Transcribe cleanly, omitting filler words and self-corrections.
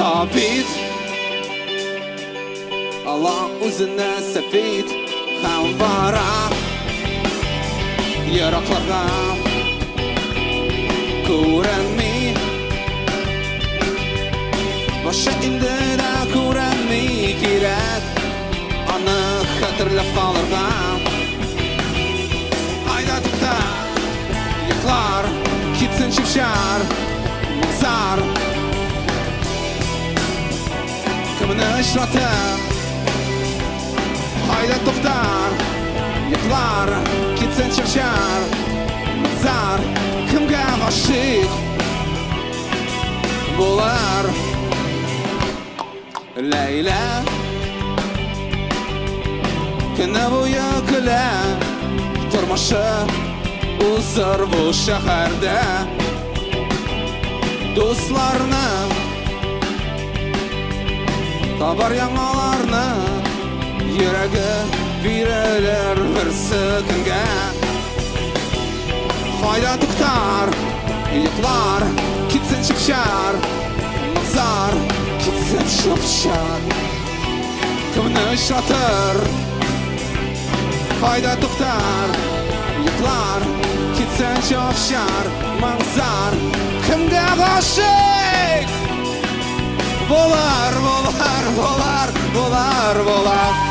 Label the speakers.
Speaker 1: табит Ала үзіне сәпит Хәм бара Ерақларға Күрәнми Башы инде дә күрәнми Кирәк Аны хәтерләп калырга Айда тукта Йоклар Китсен чүп-чар Мазар Кемне очратып Айда туктар Йоклар Китсен чүп-чар Мазар Кемгә гашыйк Булар Ләйлә Көне буе көлә Тормышы Узыр бу шәһәрдә Дусларны Табар яңаларны Йөрәге бирәләр берсе көнгә Кайда туктар Йоклар Китсен чүп-чар Мазар Китсен чүп-чар Кемне очратыр Кайда туктар Йоклар Китсен чүп-чар Мазар Кемгә гашыйк Булар, булар, булар, булар, булар